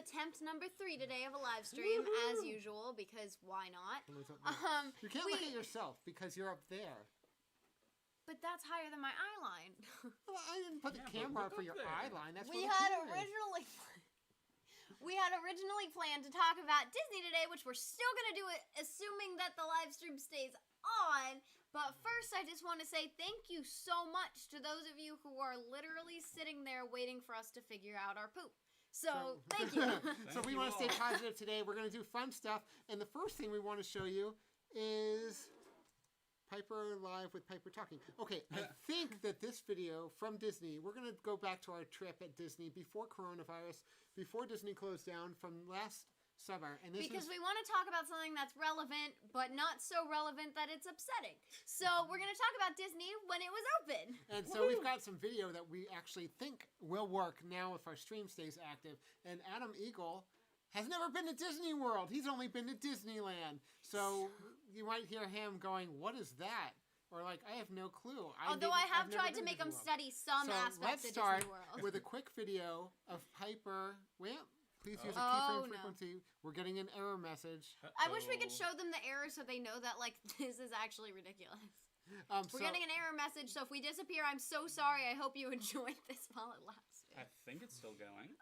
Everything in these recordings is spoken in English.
attempt number 3 today of a live stream, as usual, because why not? You can't look at yourself because you're up there. But that's higher than my eye line. Well, I didn't put the camera up for your eye line. That's We what had originally planned to talk about Disney today, which we're still going to do it, assuming that the live stream stays on. But first, I just want to say thank you so much to those of you who are literally sitting there waiting for us to figure out our poop. So thank you. So we want to stay positive today. We're going to do fun stuff. And the first thing we want to show you is Piper Live with Piper Talking. Okay, I think that this video from Disney, we're going to go back to our trip at Disney before coronavirus, before Disney closed down from last summer. And this because we want to talk about something that's relevant, but not so relevant that it's upsetting. So we're going to talk about Disney when it was open. And so we've got some video that we actually think will work now if our stream stays active. And Adam Eagle has never been to Disney World. He's only been to Disneyland. So you might hear him going, what is that? Or like, I have no clue. Although I have tried to make him study some aspects of Disney World. Let's start with a quick video of Piper. Well, please use a keyframe frequency. We're getting an error message. I wish we could show them the error so they know that, like, this is actually ridiculous. We're getting an error message, so if we disappear, I'm so sorry. I hope you enjoyed this while it lasted. I think it's still going.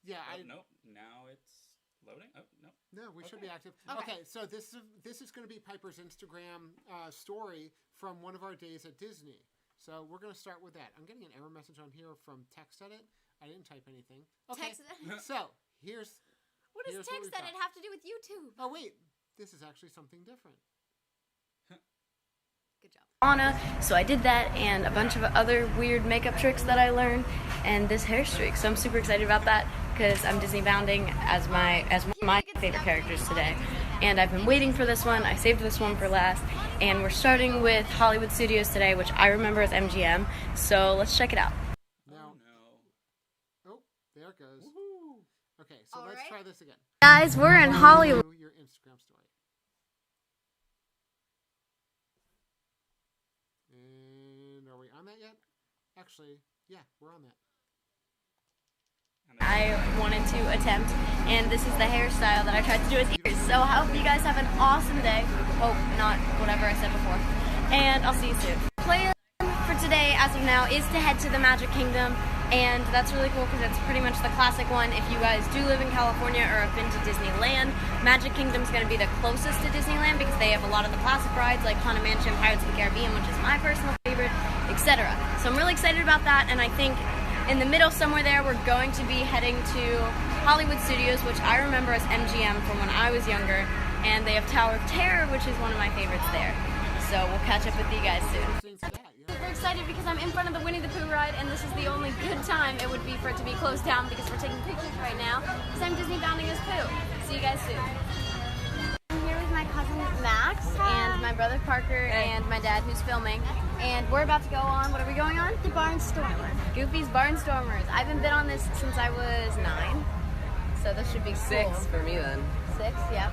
Yeah. Nope. Now it's loading. Oh, no. No, we should be active. Okay, so this is going to be Piper's Instagram story from one of our days at Disney. So we're going to start with that. I'm getting an error message on here from Text Edit. I didn't type anything. Okay, so here's... What does Text Edit have to do with YouTube? Oh, wait. This is actually something different. Good job. So I did that and a bunch of other weird makeup tricks that I learned and this hair streak. So I'm super excited about that because I'm Disney bounding as one of my favorite characters today. And I've been waiting for this one. I saved this one for last. And we're starting with Hollywood Studios today, which I remember as MGM. So let's check it out. Oh, there it goes. Okay, so let's try this again. Guys, we're in Hollywood. Your Instagram story. And are we on that yet? Actually, yeah, we're on that. I wanted to attempt, and this is the hairstyle that I tried to do with ears. So I hope you guys have an awesome day. Oh, not whatever I said before. And I'll see you soon. Plan for today, as of now, is to head to the Magic Kingdom. And that's really cool because it's pretty much the classic one. If you guys do live in California or have been to Disneyland, Magic Kingdom's going to be the closest to Disneyland because they have a lot of the classic rides like Haunted Mansion, Pirates of the Caribbean, which is my personal favorite, etc. So I'm really excited about that, and I think in the middle somewhere there we're going to be heading to Hollywood Studios, which I remember as MGM from when I was younger, and they have Tower of Terror, which is one of my favorites there. So we'll catch up with you guys soon. Super excited because I'm in front of the Winnie the Pooh ride, and this is the only good time it would be for it to be closed down because we're taking pictures right now because I'm Disney bounding as Pooh. See you guys soon. I'm here with my cousin Max and my brother Parker and my dad who's filming, and we're about to go on, what are we going on? The Barnstormer. Goofy's Barnstormers. I haven't been on this since I was 9, so this should be cool. 6 for me then. 6, yep.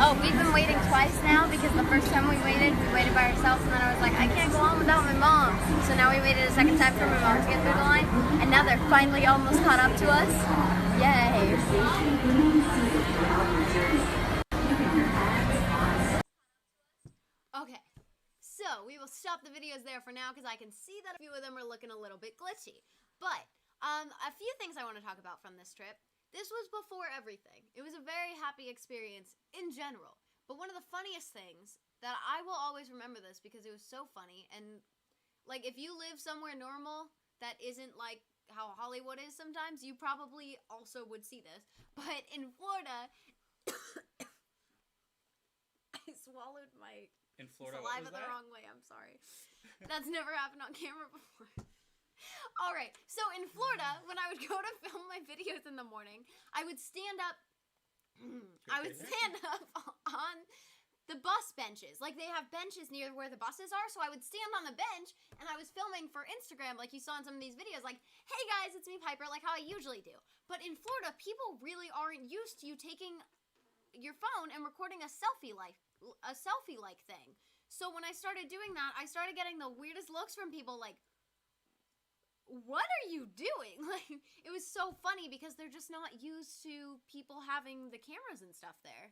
Oh, we've been waiting twice now because the first time we waited by ourselves, and then I was like, I can't go on without my mom. So now we waited a second time for my mom to get through the line, and now they're finally almost caught up to us. Yay. Okay, so we will stop the videos there for now because I can see that a few of them are looking a little bit glitchy. But a few things I want to talk about from this trip. This was before everything. It was a very happy experience in general. But one of the funniest things that I will always remember this because it was so funny, and like if you live somewhere normal that isn't like how Hollywood is sometimes, you probably also would see this. But in Florida, swallowed my In Florida, what saliva was the that? wrong way. I'm sorry. That's never happened on camera before. All right. So in Florida, when I would go to film my videos in the morning, I would stand up. I would stand up on the bus benches. Like, they have benches near where the buses are, so I would stand on the bench, and I was filming for Instagram, like you saw in some of these videos, like, hey guys, it's me, Piper, like how I usually do. But in Florida, people really aren't used to you taking your phone and recording a selfie-like thing. So when I started doing that, I started getting the weirdest looks from people, like, what are you doing? Like, it was so funny because they're just not used to people having the cameras and stuff there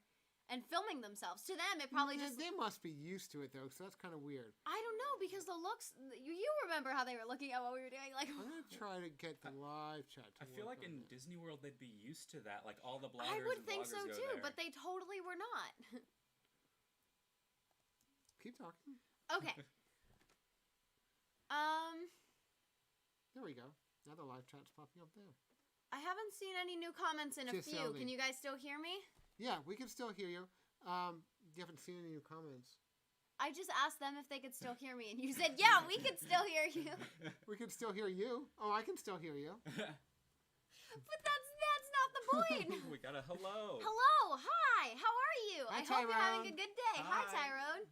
and filming themselves. To them, it probably just... They must be used to it, though, so that's kind of weird. I don't know, because the looks... You remember how they were looking at what we were doing? Like, I'm going to try to get the live chat to I feel work like on in it. Disney World they'd be used to that. Like all the bloggers I would and think vloggers so go too, there. but they totally were not. Keep talking. Okay. There we go. Now the live chat's popping up there. I haven't seen any new comments in a Just few. sounding. Can you guys still hear me? Yeah, we can still hear you. You haven't seen any new comments. I just asked them if they could still hear me, and you said, yeah, we could still hear you. We can still hear you. Oh, I can still hear you. But that's not the point. We got a hello. Hello, hi, how are you? Hi, I hope you're having a Tyrone. good day. Hi, Hi. Tyrone.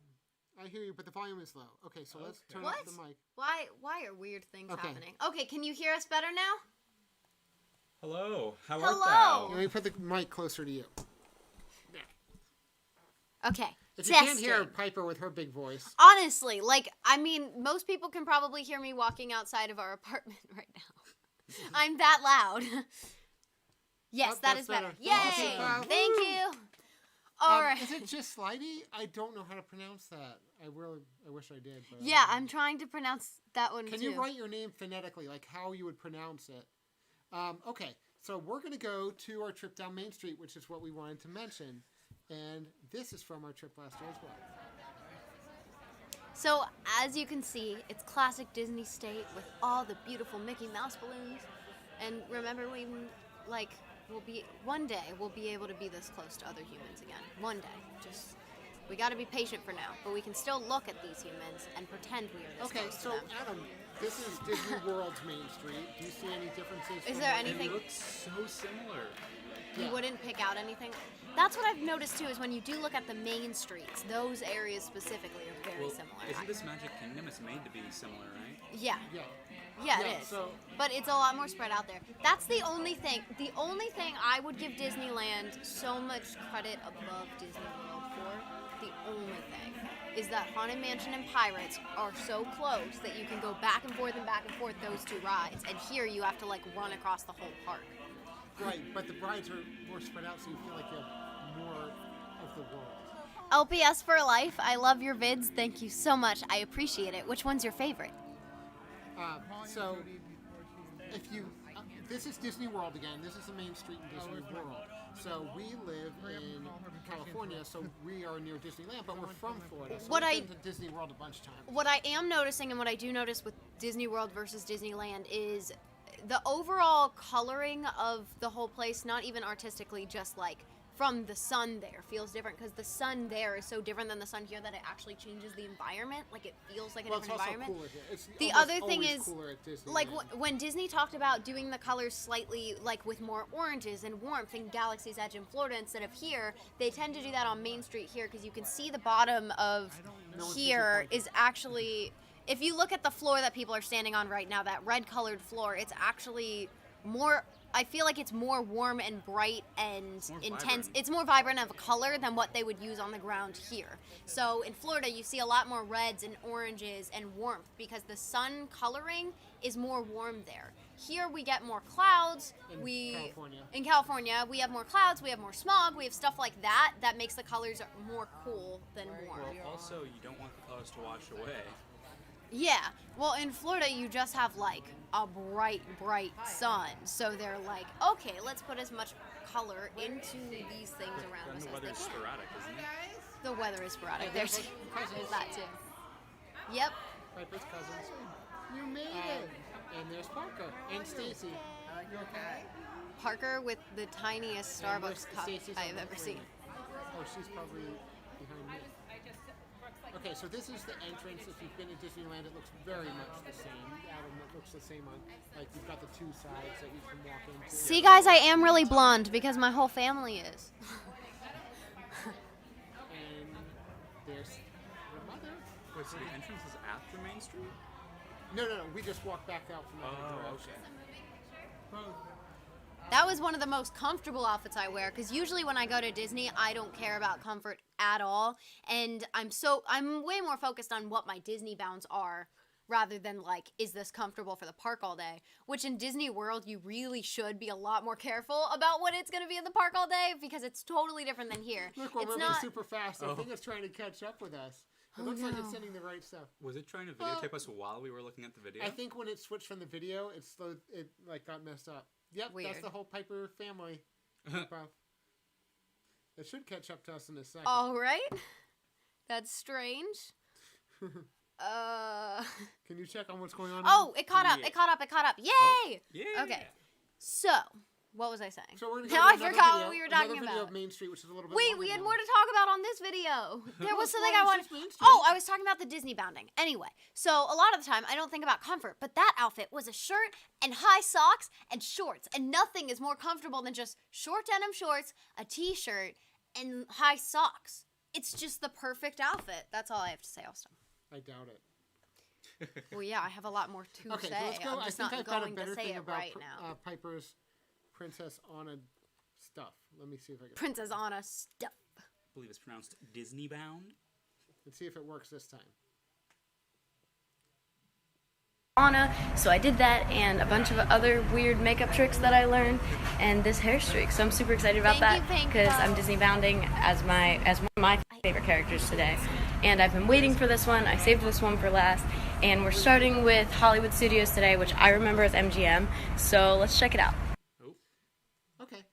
I hear you, but the volume is low. Okay, so let's turn What? up the mic. Why are weird things Okay. happening? Okay, can you hear us better now? Hello. How Hello. art Let me put the mic closer to you. Okay. If you can't testing. hear Piper with her big voice, Honestly, like, I mean, most people can probably hear me walking outside of our apartment right now. I'm that loud. Yes, Oh, that that's is better. better. Yay! Awesome. Thank you. All right. Is it just Slidey? I don't know how to pronounce that. I wish I did. But Yeah, I'm trying to pronounce that one Can too. you write your name phonetically, like how you would pronounce it? Okay, so we're going to go to our trip down Main Street, which is what we wanted to mention. And this is from our trip last year as well. So, as you can see, it's classic Disney state with all the beautiful Mickey Mouse balloons. And remember, one day we'll be able to be this close to other humans again. One day. We gotta be patient for now, but we can still look at these humans and pretend we are this Okay, close to so them. Adam, this is Disney World's Main Street. Do you see any differences? Is from there what thou? anything- It looks so similar. You Yeah. wouldn't pick out anything? That's what I've noticed too, is when you do look at the main streets, those areas specifically are very Well, similar. isn't this Magic Kingdom? It's made to be similar, right? Yeah. Yeah. Yeah, Yeah, it is. so- But it's a lot more spread out there. That's the only thing. The only thing I would give Disneyland so much credit above Disney World for, the only thing, is that Haunted Mansion and Pirates are so close that you can go back and forth those two rides. And here you have to like run across the whole park. Right, but the rides are more spread out, so you feel like you have more of the world. LPS for life. I love your vids. Thank you so much. I appreciate it. Which one's your favorite? So, if you, this is Disney World again. This is the main street in Disney World. So we live in California, so we are near Disneyland, but we're from Florida. So What we've I- been to Disney World a bunch of times. What I am noticing, and what I do notice with Disney World versus Disneyland, is the overall coloring of the whole place, not even artistically, just like from the sun there, feels different, because the sun there is so different than the sun here that it actually changes the environment. Like, it feels like a Well, it's different also environment. cooler here. It's The almost other thing always is, cooler at Disneyland. like when Disney talked about doing the colors slightly like with more oranges and warmth in Galaxy's Edge in Florida instead of here, they tend to do that on Main Street here, because you can see the bottom of No one's here disappointed. is actually, if you look at the floor that people are standing on right now, that red colored floor, it's actually more, I feel like it's more warm and bright and more intense. vibrant. It's more vibrant of a color than what they would use on the ground here. So in Florida, you see a lot more reds and oranges and warmth because the sun coloring is more warm there. Here we get more clouds. In California, we have more clouds, we have more smog, we have stuff like that that makes the colors more cool than warm. Well, also, you don't want the colors to wash away. Yeah. Well, in Florida, you just have like a bright sun. So they're like, okay, let's put as much color into these things around And us the as weather's they can. sporadic, isn't it? The weather is sporadic. Yeah, There's cousins. that too. Yep. Piper's cousins. You made it. And there's Parker and Stacy. You okay? Parker with the tiniest And Starbucks cup Stacy's I on have the ever screen. seen. Oh, she's probably behind me. Okay, so this is the entrance. If you've been to Disneyland, it looks very much the same. Adam, it looks the same on, like, you've got the two sides that you can walk into. See, guys, I am really blonde because my whole family is. And there's the mother. Wait, so the entrance is after Main Street? No, we just walked back out from the other Oh, direction. okay. That was one of the most comfortable outfits I wear because usually when I go to Disney, I don't care about comfort at all, and I'm way more focused on what my Disney bounds are rather than like, is this comfortable for the park all day? Which in Disney World, you really should be a lot more careful about what it's gonna be in the park all day because it's totally different than here. Look, we're it's moving not super fast. I think it's trying to catch up with us. It looks like it's sending the right stuff. Was it trying to videotape us while we were looking at the video? I think when it switched from the video, it slowed. It like got messed up. Yep, Weird. That's the whole Piper family. It should catch up to us in a second. all right. That's strange. Can you check on what's going on? Oh, it caught up. Yeah. It caught up. It caught up. Yay! Oh, yeah. Okay. So, what was I saying? So we're gonna go Now to I another forgot video, what we were talking another video about. of Main Street, which is a little bit. Wait, longer we had now. more to talk about on this video. There was What's something wrong I with wanted. just Main Street? Oh, I was talking about the Disney bounding. Anyway, so a lot of the time I don't think about comfort, but that outfit was a shirt and high socks and shorts, and nothing is more comfortable than just short denim shorts, a t-shirt, and high socks. It's just the perfect outfit. That's all I have to say, Austin. I doubt it. Well, yeah, I have a lot more to Okay, say. so let's go. I'm I just think not I've got a going better to say thing it about right now. Piper's Princess Anna stuff. Let me see if I can. Princess Anna stuff. I believe it's pronounced Disney bound. Let's see if it works this time. Anna, so I did that and a bunch of other weird makeup tricks that I learned and this hair streak. So I'm super excited about that because I'm Disney bounding as one of my favorite characters today. And I've been waiting for this one. I saved this one for last. And we're starting with Hollywood Studios today, which I remember as MGM. So let's check it out. Oh. Okay.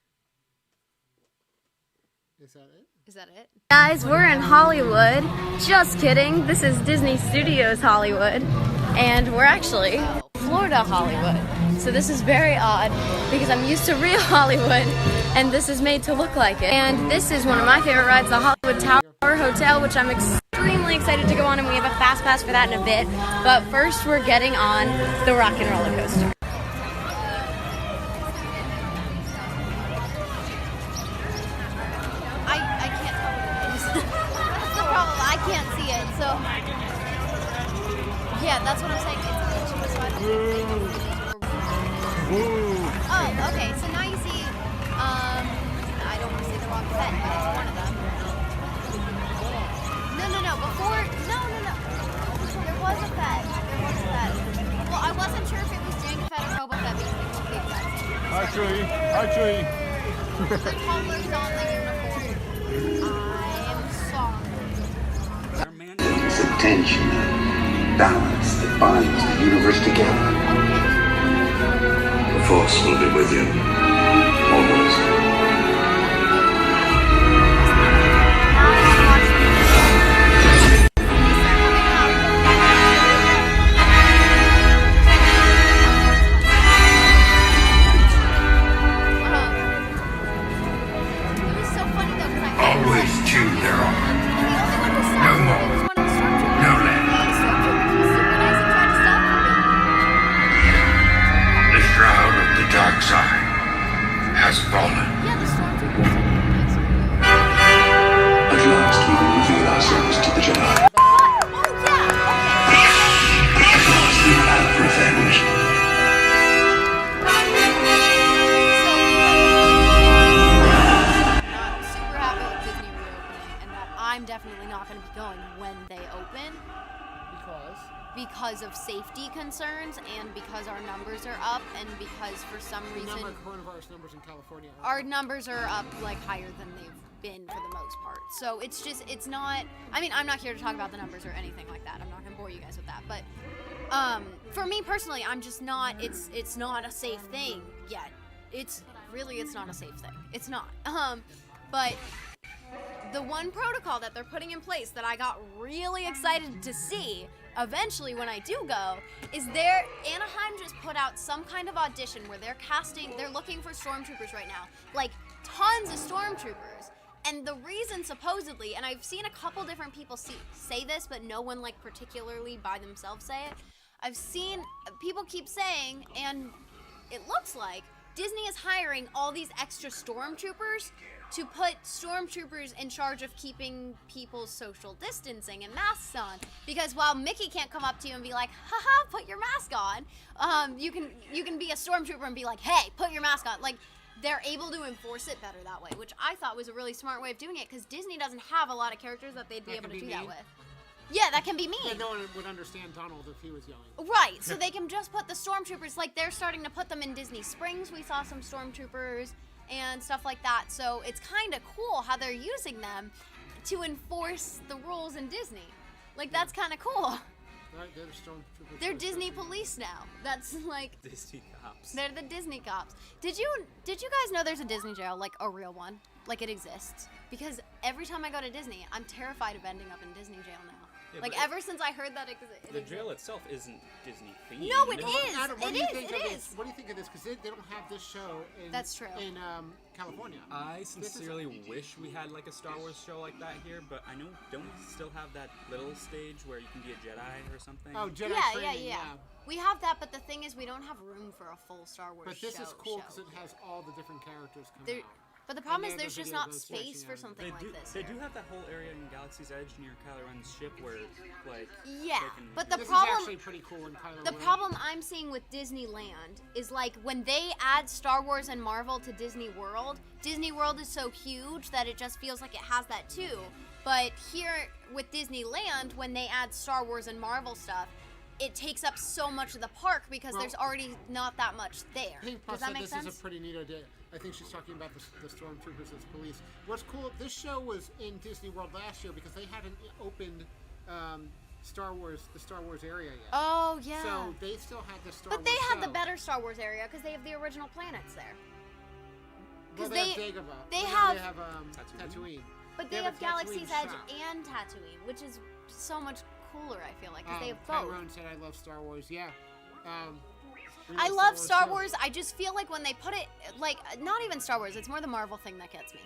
Is that it? Is that it? Guys, we're in Hollywood. Just kidding. This is Disney Studios Hollywood. And we're actually Florida Hollywood. So this is very odd because I'm used to real Hollywood and this is made to look like it. And this is one of my favorite rides, the Hollywood Tower Hotel, which I'm extremely excited to go on, and we have a fast pass for that in a bit. But first we're getting on the Rock and Roller Coaster. I can't tell what it is. That's the problem. I can't see it. So yeah, that's what I'm saying. It's glitchy, so I don't Oh, okay. So now you see. I don't want to say the wrong set, but it's one of them. No. Before, no. There was a Fed. Well, I wasn't sure if it was Jango Fett or Boba Fett because they were big guys. Actually. The tumblers on the uniform. I am sorry. Our man. It's a tension, a balance that binds the universe together. The Force will be with you, always. Always choose their own. No more. No less. The shroud of the dark side has fallen. At last we will reveal ourselves to the Jedi. At last we will have revenge. Super happy with Disney reopening, and that I'm definitely not going to be going when they open because of safety concerns and because our numbers are up and because for some The reason number of coronavirus numbers in California. our numbers are up like higher than they've been for the most part. So it's not, I mean, I'm not here to talk about the numbers or anything like that. I'm not going to bore you guys with that. But for me personally, I'm just not, it's not a safe thing yet. It's not a safe thing. It's not. But the one protocol that they're putting in place that I got really excited to see eventually when I do go is Anaheim just put out some kind of audition where they're looking for stormtroopers right now, like tons of stormtroopers, And the reason supposedly, and I've seen a couple different people say this, but no one like particularly by themselves say it. I've seen people keep saying, and it looks like Disney is hiring all these extra stormtroopers to put stormtroopers in charge of keeping people's social distancing and masks on. Because while Mickey can't come up to you and be like, haha, put your mask on, you can be a stormtrooper and be like, hey, put your mask on. Like, they're able to enforce it better that way, which I thought was a really smart way of doing it, because Disney doesn't have a lot of characters that they'd be able to do that with. Yeah, that can be mean. Yeah, no one would understand Donald if he was yelling. Right, so they can just put the stormtroopers, like they're starting to put them in Disney Springs. We saw some stormtroopers and stuff like that, so it's kind of cool how they're using them to enforce the rules in Know. Like, that's kind of cool. Right, they're the stormtroopers. They're Disney police now. That's like Disney cops. they're the Disney cops. Did you guys know there's a Disney jail, like a real one, like it exists? Because every time I go to Disney, I'm terrified of ending up in Disney jail now. Yeah, like but ever since I heard that it the jail itself isn't Disney themed. No, it Well, is. Adam, what It do you is. think It of is. this? What do you think of this? Because they don't have this show in, That's true. in California. I sincerely wish we had like a Star Wars show like that here, but I know, don't we still have that little stage where you can be a Jedi or something? Oh, Jedi Yeah, training, yeah. We have that, but the thing is, we don't have room for a full Star Wars But this is cool because show. it has all the different characters coming There- out. But the problem And is they there's have just the not videos space stretching for out. something like this. They here. do have that whole area in Galaxy's Edge near Kylo Ren's ship where, like, Yeah, they can- but the This is problem actually pretty cool in Kylo the Ren. problem I'm seeing with Disneyland is, like, when they add Star Wars and Marvel to Disney World is so huge that it just feels like it has that too. But here with Disneyland, when they add Star Wars and Marvel stuff, it takes up so much of the park because Well, there's already not that much there. Pink Does Puff that said make this sense? is a pretty neat idea. I think she's talking about the stormtroopers as police. What's cool, this show was in Disney World last year because they hadn't opened the Star Wars area yet. Oh, yeah. So they still had the Star But Wars they had the show. better Star Wars area because they have the original planets there. Well, 'cause they have they- Dagobah. they No, have- they have Tatooine. Tatooine. But They they have have a Galaxy's Tatooine Edge shop. and Tatooine, which is so much cooler, I feel like, because they have both. Tyrone said, I love Star Wars. Yeah. We I love Star too. Wars. I just feel like when they put it, like, not even Star Wars, it's more the Marvel thing that gets me.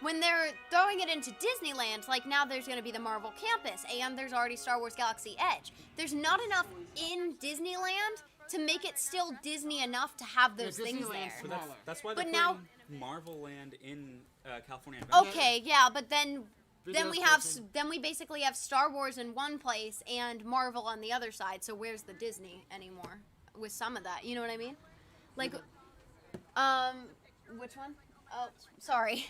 When they're throwing it into Disneyland, like, now there's going to be the Marvel campus, and there's already Star Wars Galaxy Edge. There's not enough in Disneyland to make it still Disney enough to have those things Disneyland's there. But smaller. that's why But they're now- putting Marvel Land in California Adventure. Okay, yeah, but then Video we have station. then we basically have Star Wars in one place and Marvel on the other side. So where's the Disney anymore with some of that? You know what I mean? Like, which one? Oh, sorry.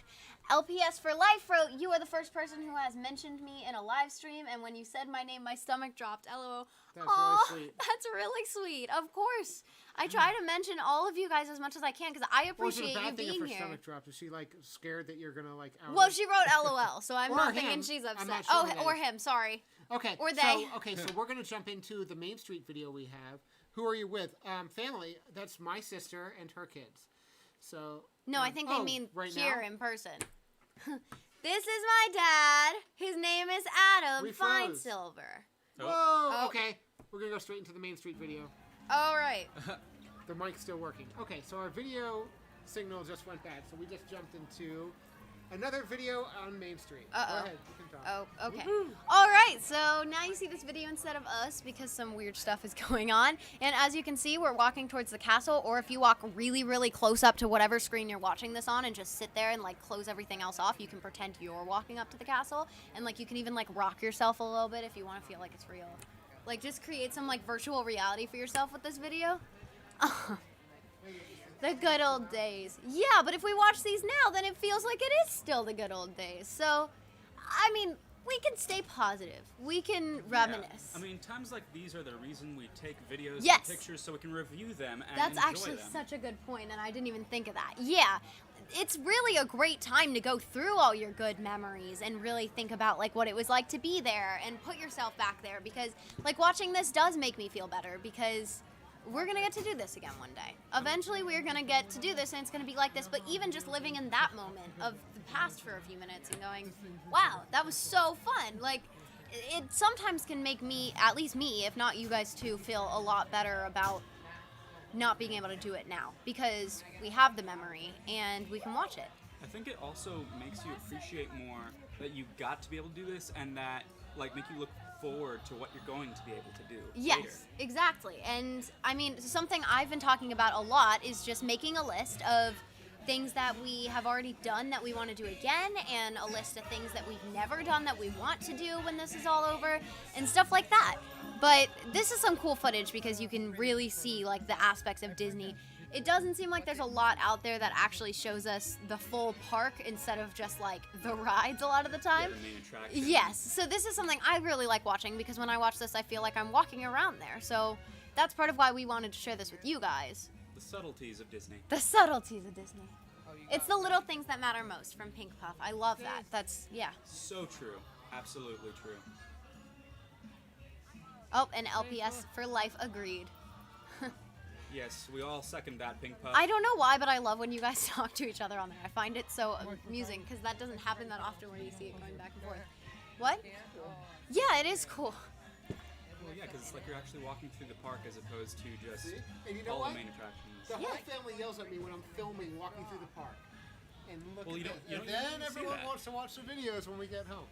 LPS for Life wrote, "You are the first person who has mentioned me in a live stream, and when you said my name, my stomach dropped." LOL. That's Aw, really sweet. That's really sweet. Of course, I try to mention all of you guys as much as I can because I Well, is it a appreciate you bad thing if being her here. stomach dropped? Is she like scared that you're gonna like? Out Well, her? she wrote LOL, so I'm Or not him. thinking she's I'm upset. not sure Oh, who that or is. him. Sorry. Okay. Or So, they. okay, so we're gonna jump into the Main Street video we have. Who are you with? Family. That's my sister and her kids. So. No, I think they oh, mean right here now? in person. This is my dad. His name is Adam We froze. Finesilver. Whoa. Oh. Okay. We're gonna go straight into the Main Street video. All right. The mic's still working. Okay, so our video signal just went bad, so we just jumped into another video on Main Street. Uh-oh. Go ahead, you can talk. Oh, okay. Woohoo. All right, so now you see this video instead of us because some weird stuff is going on. And as you can see, we're walking towards the castle, or if you walk really, really close up to whatever screen you're watching this on and just sit there and, like, close everything else off, you can pretend you're walking up to the castle. And, like, you can even, like, rock yourself a little bit if you want to feel like it's real. Like, just create some, like, virtual reality for yourself with this video. The good old days. Yeah, but if we watch these now, then it feels like it is still the good old days. So, I mean, we can stay positive. We can reminisce. I mean, times like these are the reason we take videos Yes. and pictures so we can review them and That's enjoy actually them. such a good point, and I didn't even think of that. Yeah, it's really a great time to go through all your good memories and really think about, like, what it was like to be there and put yourself back there, because, like, watching this does make me feel better because we're going to get to do this again one day. Eventually, we're going to get to do this, and it's going to be like this, but even just living in that moment of the past for a few minutes and going, wow, that was so fun. Like, it sometimes can make me, at least me, if not you guys too, feel a lot better about not being able to do it now because we have the memory and we can watch it. I think it also makes you appreciate more that you got to be able to do this, and that like make you look forward to what you're going to be able to do Yes, later. exactly. And I mean, something I've been talking about a lot is just making a list of things that we have already done that we want to do again, and a list of things that we've never done that we want to do when this is all over, and stuff like that. But this is some cool footage because you can really see like the aspects of Disney. It doesn't seem like there's a lot out there that actually shows us the full park instead of just like the rides a lot of the time. Yeah, the main attraction. Yes, so this is something I really like watching because when I watch this I feel like I'm walking around there. So that's part of why we wanted to share this with you guys. The subtleties of Disney. The subtleties of Disney. It's the little things that matter most from Pink Puff. I love that. That's, yeah. So true. Absolutely true. Oh, and LPS for life agreed. Yes, we all second that, Pink Puff. I don't know why, but I love when you guys talk to each other on there. I find it so amusing because that doesn't happen that often where you see it going back and forth. What? Yeah, it is cool. Well, yeah, because it's like you're actually walking through the park as opposed to just And you know all what? the main attractions. The whole family yells at me when I'm filming walking through the park. And look Well, at you this. don't And usually then see everyone that. wants to watch the videos when we get home.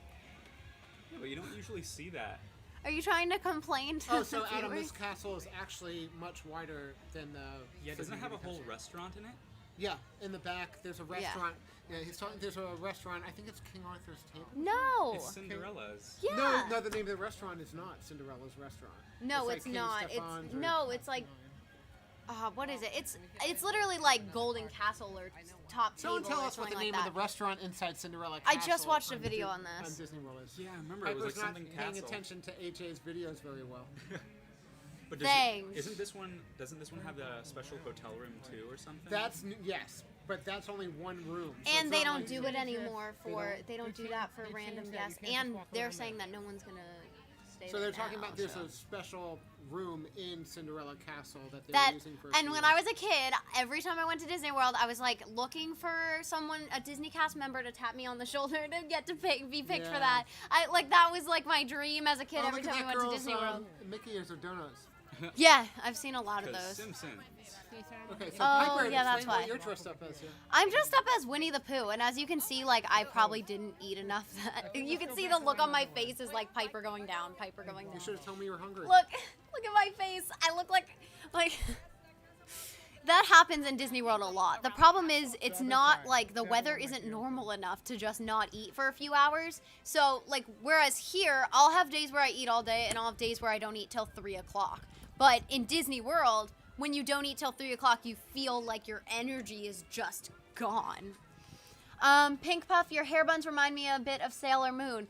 Yeah, but you don't usually see that. Are you trying to complain to Oh, the so Adam, viewers? this castle is actually much wider than the. Yeah, doesn't it have a Disney whole castle. restaurant in it? Yeah, in the back there's a restaurant. Yeah, he's talking. There's a restaurant. I think it's King Arthur's Table. No. It's Cinderella's. Yeah. No, the name of the restaurant is not Cinderella's restaurant. No, like it's King not. Stefan's It's or- no, it's like what is it? It's literally like Golden Castle or Top Table Someone tell or us what something the like name that. of the restaurant inside Cinderella I Castle. just watched a video on this. On Disney World is. Yeah, I remember it was like Piper's not something paying castle. attention to AJ's videos very well. But Thanks. Isn't this one? Doesn't this one have a special hotel room too, or something? Yes, but that's only one room. So And it's they not don't like- do it anymore for They do that for random guests. And they're saying that no one's gonna stay So there they're talking now, about there's so. a special room in Cinderella Castle that they That were using for. and when I was a kid, every time I went to Disney World, I was like looking for a Disney cast member to tap me on the shoulder to get to be picked for Yeah. that. That was like my dream as a kid. Oh, Every look at time we that went to girl's, Disney World. Mickey ears or donuts. Yeah, I've seen a lot of 'Cause those. Simpsons. Okay, so Oh, Piper, yeah, that's explain why. what you're dressed up as here. I'm dressed up as Winnie the Pooh, and as you can see, like I probably didn't eat enough. You can see the look on my face is like Piper going down, Piper going down. You should have told me you were hungry. Look at my face. I look like that happens in Disney World a lot. The problem is it's not like the weather isn't normal enough to just not eat for a few hours. So like whereas here I'll have days where I eat all day and I'll have days where I don't eat till 3 o'clock. But in Disney World, when you don't eat till 3 o'clock, you feel like your energy is just gone. Pink Puff, your hair buns remind me a bit of Sailor Moon.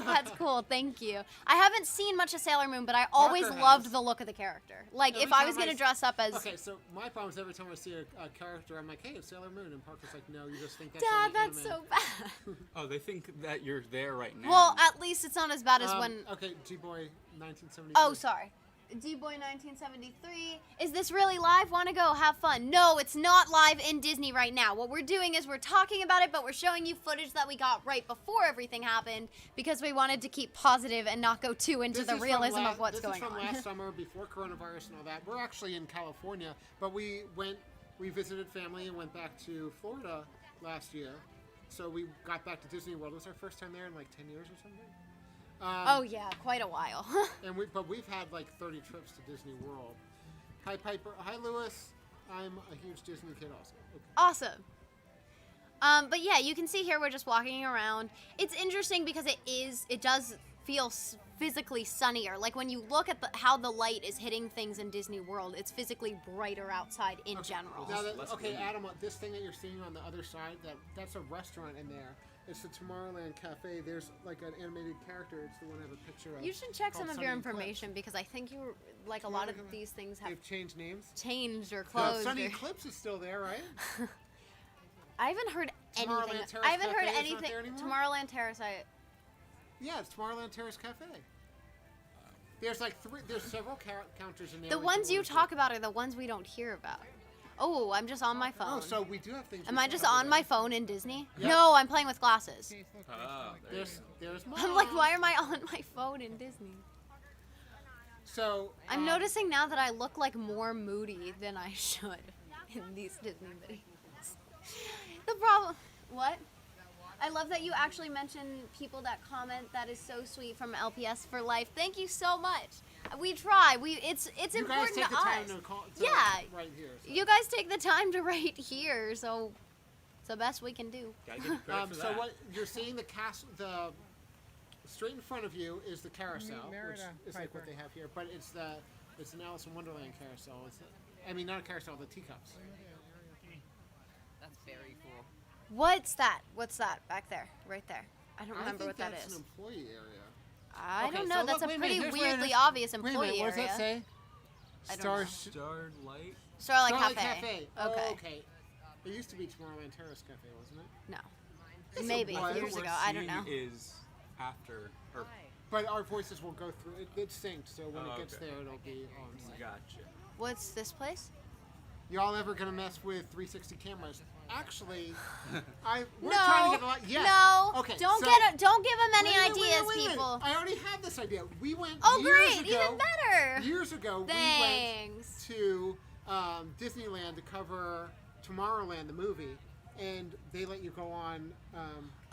That's cool, thank you. I haven't seen much of Sailor Moon, but I always Parker loved has. the look of the character. Like, Every if I time was going to s- dress up as... Okay, so my problem is every time I see a character, I'm like, hey, it's Sailor Moon. And Parker's like, no, you just think that's Dad, only that's anime. so bad. Oh, they think that you're there right now. Well, at least it's not as bad as when... Okay, G-Boy 1973. Oh, sorry. D-Boy 1973. Is this really live? Want to go? Have fun. No, it's not live in Disney right now. What we're doing is we're talking about it, but we're showing you footage that we got right before everything happened because we wanted to keep positive and not go too into This the is from realism la- of what's going This is from on. last summer, before coronavirus and all that. We're actually in California, but we visited family and went back to Florida last year. So we got back to Disney World. It was our first time there in like 10 years or something. Oh, yeah, quite a while. But we've had like 30 trips to Disney World. Hi Piper. Hi Lewis. I'm a huge Disney kid also. Okay. Awesome. But yeah, you can see here we're just walking around. It's interesting because it does feel physically sunnier. Like when you look at how the light is hitting things in Disney World, it's physically brighter outside in general. Now Less okay, windy. Adam, this thing that you're seeing on the other side, that's a restaurant in there. It's the Tomorrowland Cafe. There's like an animated character. It's the one I have a picture of. You should check some called of your Sunny Clips. information because I think a lot of these things have They've changed names. changed or Well, closed. Sunny or- Clips is still there, right? I haven't heard anything. Tomorrowland Terrace I haven't heard Cafe is not anything. there anymore? Tomorrowland Terrace. Yeah, it's Tomorrowland Terrace Cafe. There's like there's several counters in there. The we ones can you order talk about are the ones we don't hear about. Oh, I'm just on my phone. Oh, so we do have things. Am we I can just talk on about. my phone in Disney? Yep. No, I'm playing with glasses. Oh, there you There's go. Mom. I'm like, why am I on my phone in Disney? So I'm noticing now that I look like more moody than I should in these Disney videos. The problem. What? I love that you actually mentioned people that comment. That is so sweet from LPS for life. Thank you so much. We try. It's You guys important take to the time us. to call, right here. So. You guys take the time to write here, so it's the best we can do. Gotta give you credit for So that. what you're seeing the straight in front of you is the carousel, which is like what they have here, but it's an Alice in Wonderland carousel. Not a carousel, the teacups. That's very cool. What's that? What's that back there? Right there. I don't remember what that that's is. an employee area. I Okay, don't so know. look, That's wait a a minute, pretty here's where it weirdly is. obvious Wait a employee minute, what does area. that say? I don't know. Starlight? Starlight Cafe. Oh, Okay. okay. It used to be Tomorrowland Terrace Cafe, wasn't it? No. Yes, it Maybe was. years What ago. we're I don't know. seeing is after, or But our voices will go through it. It's synced, so when it gets okay. there, it'll be all in sync. gotcha. What's this place? Y'all ever gonna mess with 360 cameras? Actually, we're No. trying to get a lot. Yes. No. Okay. Don't so, don't give them any wait a minute, ideas, wait a minute. people. I already had this idea. We went. Oh, years great! Ago, Even better. Years ago, we Thanks. went to Disneyland to cover Tomorrowland, the movie, and they let you go on.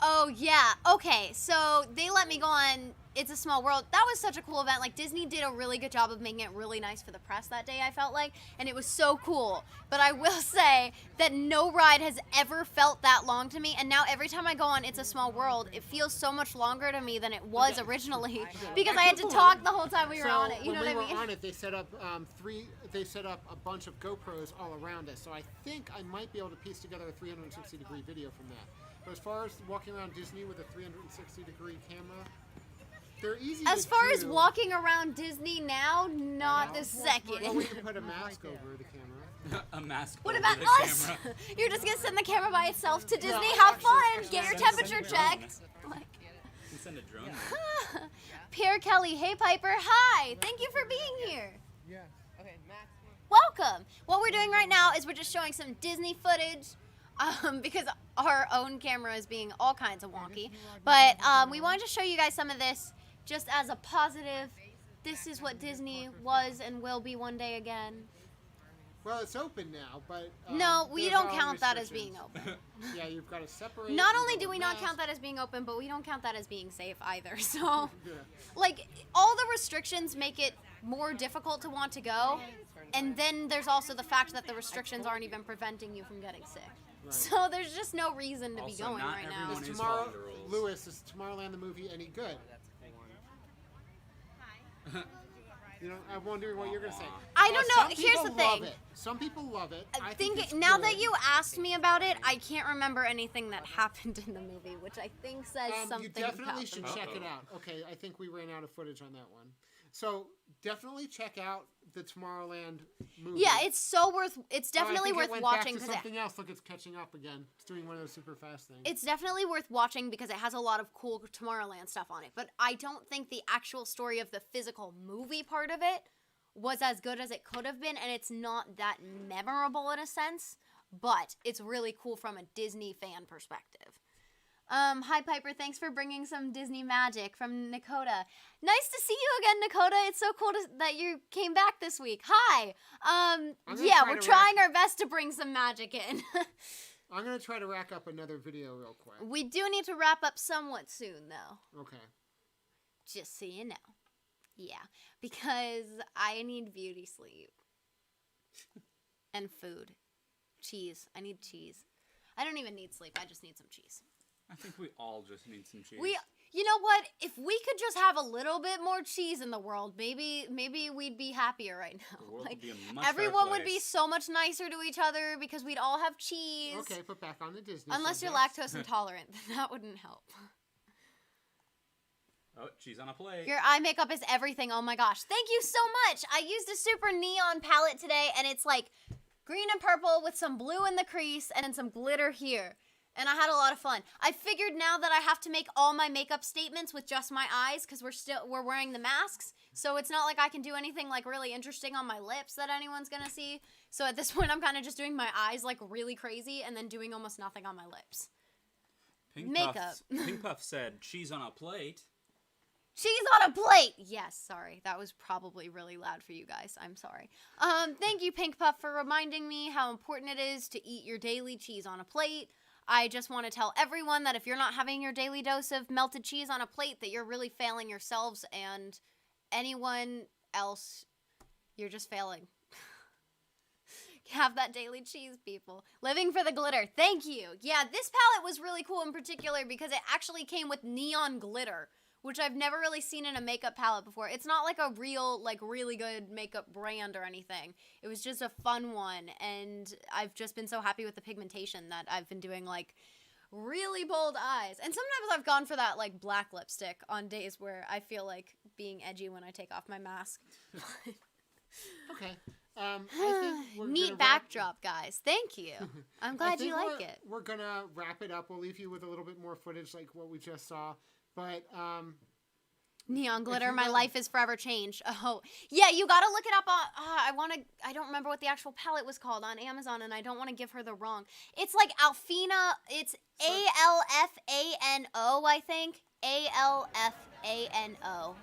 Oh yeah. Okay. So they let me go on It's a Small World. That was such a cool event. Like Disney did a really good job of making it really nice for the press that day, I felt like, and it was so cool. But I will say that no ride has ever felt that long to me, and now every time I go on It's a Small World, it feels so much longer to me than it was originally because I had to talk the whole time we were on it. You know what I when we mean? were on it, they set up They set up a bunch of GoPros all around us, so I think I might be able to piece together a 360-degree video from that. But as far as walking around Disney with a 360-degree camera, they're easy As to far do. as walking around Disney now, not this second. Well, we can put a mask over the camera. A mask. What over about the us? camera. You're just gonna send the camera by itself to Disney. No, Have actually- fun. Get your Send- temperature send a drone. checked. Like, You can send a drone. there. Pierre Kelly, hey Piper, hi. Thank you for being here. Okay, Max. Welcome. What we're doing right now is we're just showing some Disney footage. Because our own camera is being all kinds of wonky. But we wanted to show you guys some of this just as a positive. This is what Disney was and will be one day again. Well, it's open now, but No, we there's don't all count that as being restrictions. open. Yeah, you've got to separate. Not you've only got do to we not mask. count that as being open, but we don't count that as being safe either. So, Yeah. like, all the restrictions make it more difficult to want to go. And then there's also the fact that the restrictions aren't even preventing you from getting sick. Right. So there's just no reason to be Also, going not right now. everyone is Tomorrow, following the rules. Lewis, is Tomorrowland the movie any good? You know, I'm wondering what you're gonna say. I don't know. Some Here's people the thing. love it. Some people love it. I think it's now good. that you asked me about it, I can't remember anything that happened in the movie, which I think says something you definitely about should the movie. check it out. Okay, I think we ran out of footage on that one. So definitely check out the Tomorrowland movie. Yeah, it's so worth. It's Oh, I definitely think it worth went watching back to because something else. Look, it's catching up again. It's doing one of those super fast things. it's definitely worth watching because it has a lot of cool Tomorrowland stuff on it. But I don't think the actual story of the physical movie part of it was as good as it could have been, and it's not that memorable in a sense. But it's really cool from a Disney fan perspective. Hi Piper, thanks for bringing some Disney magic from Nakota. Nice to see you again, Nakota. It's so cool that you came back this week. Hi. gonna Yeah, try we're to trying our best to bring some magic in. I'm gonna try to rack up another video real quick. We do need to wrap up somewhat soon, though. Okay. Just so you know. Yeah, because I need beauty sleep. And food. Cheese. I need cheese. I don't even need sleep. I just need some cheese. I think we all just need some cheese. You know what? If we could just have a little bit more cheese in the world, maybe we'd be happier right now. The world Like, would be a much better everyone would be place. so much nicer to each other because we'd all have cheese. Okay, put back on the Disney. Unless you're subjects. lactose intolerant, then that wouldn't help. Oh, cheese on a plate. Your eye makeup is everything. Oh my gosh. Thank you so much. I used a super neon palette today, and it's like green and purple with some blue in the crease and then some glitter here. And I had a lot of fun. I figured now that I have to make all my makeup statements with just my eyes because we're wearing the masks. So it's not like I can do anything like really interesting on my lips that anyone's gonna see. So at this point, I'm kind of just doing my eyes like really crazy and then doing almost nothing on my lips. Makeup. Pink Puff said cheese on a plate. Cheese on a plate! Yes, sorry. That was probably really loud for you guys. I'm sorry. Thank you, Pink Puff, for reminding me how important it is to eat your daily cheese on a plate. I just want to tell everyone that if you're not having your daily dose of melted cheese on a plate, that you're really failing yourselves and anyone else. You're just failing. Have that daily cheese, people. Living for the glitter. Thank you. Yeah, this palette was really cool in particular because it actually came with neon glitter, which I've never really seen in a makeup palette before. It's not like a real, like, really good makeup brand or anything. It was just a fun one, and I've just been so happy with the pigmentation that I've been doing, like, really bold eyes. And sometimes I've gone for that, like, black lipstick on days where I feel like being edgy when I take off my mask. Okay. I think we're Neat gonna backdrop, guys. Thank you. I'm glad you like it. We're gonna wrap it up. We'll leave you with a little bit more footage like what we just saw. But Neon glitter, you my will- life is forever changed. Oh, yeah, you gotta look it up on, I don't remember what the actual palette was called on Amazon, and I don't want to give her the wrong. It's like Alfina, it's Alfano, I think. Alfano.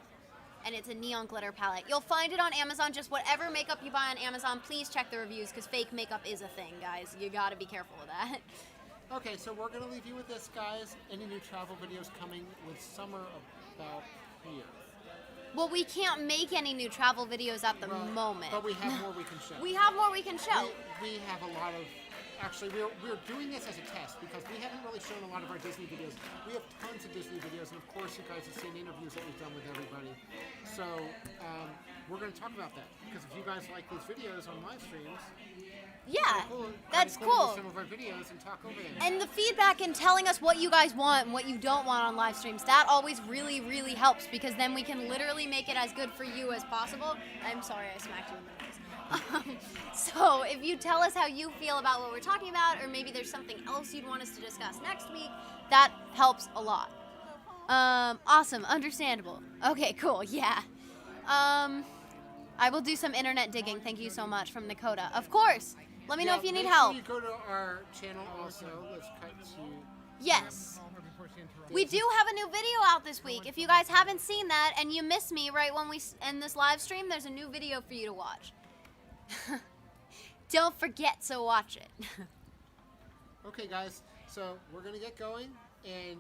And it's a neon glitter palette. You'll find it on Amazon, just whatever makeup you buy on Amazon, please check the reviews, because fake makeup is a thing, guys. You gotta be careful with that. Okay, so we're gonna leave you with this, guys. Any new travel videos coming with summer about here? Well, we can't make any new travel videos at the moment. But we have more we can show. We have more we can show. We have a lot of. Actually, we're doing this as a test because we haven't really shown a lot of our Disney videos. We have tons of Disney videos, and of course, you guys have seen interviews that we've done with everybody. So we're going to talk about that because if you guys like these videos on live streams, Yeah, cool. that's Kinda cool to do cool. some of our videos and talk over them. And the feedback and telling us what you guys want and what you don't want on live streams, that always really, really helps because then we can literally make it as good for you as possible. I'm sorry I smacked you in the face. So if you tell us how you feel about what we're talking about, or maybe there's something else you'd want us to discuss next week, that helps a lot. Awesome, understandable. Okay, cool, yeah. I will do some internet digging. Thank you so much from Dakota. Of course. Let me know if you need make help. Sure you go to our channel also. Let's cut to. Yes. We do have a new video out this week. If you guys haven't seen that and you miss me right when we end this live stream, there's a new video for you to watch. Don't forget to watch it. Okay, guys. So we're gonna get going, and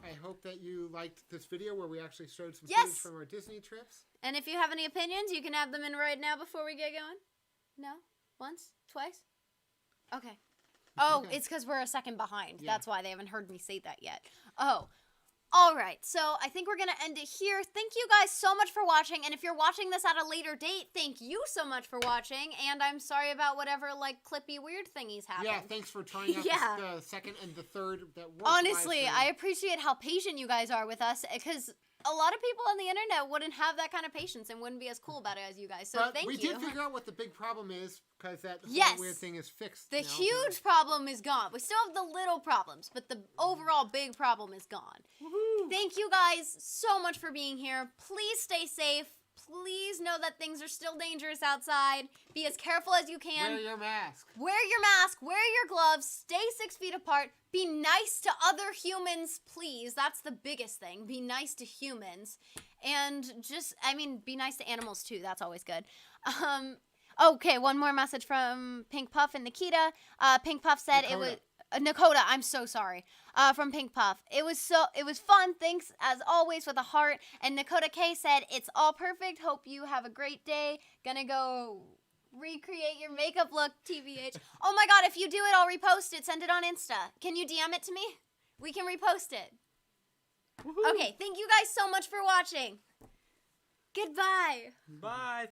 I hope that you liked this video where we actually showed some Yes. footage from our Disney trips. And if you have any opinions, you can add them in right now before we get going. No? Once? Twice? Okay. Oh, Okay. it's because we're a second behind. Yeah. That's why they haven't heard me say that yet. Oh. All right, so I think we're going to end it here. Thank you guys so much for watching, and if you're watching this at a later date, thank you so much for watching, and I'm sorry about whatever, like, clippy weird thingies happened. Yeah, thanks for trying out Yeah. the second and the third that worked. Honestly, live I stream. appreciate how patient you guys are with us, because a lot of people on the internet wouldn't have that kind of patience and wouldn't be as cool about it as you guys, so But thank we you. did figure out what the big problem is because that whole Yes. weird thing is fixed. The now, huge problem is gone. We still have the little problems, but the overall big problem is gone. Woohoo! Thank you guys so much for being here. Please stay safe. Please know that things are still dangerous outside. Be as careful as you can. Wear your mask. Wear your mask. Wear your gloves. Stay 6 feet apart. Be nice to other humans, please. That's the biggest thing. Be nice to humans. And just, I mean, be nice to animals too. That's always good. Okay, one more message from Pink Puff and Nikita. Pink Puff said it was Nakota. I'm so sorry. From Pink Puff. It was fun. Thanks as always with a heart. And Nakota K said it's all perfect. Hope you have a great day. Gonna go recreate your makeup look, TBH. Oh my god, if you do it, I'll repost it. Send it on Insta. Can you DM it to me? We can repost it. Woohoo! Okay, thank you guys so much for watching. Goodbye. Bye.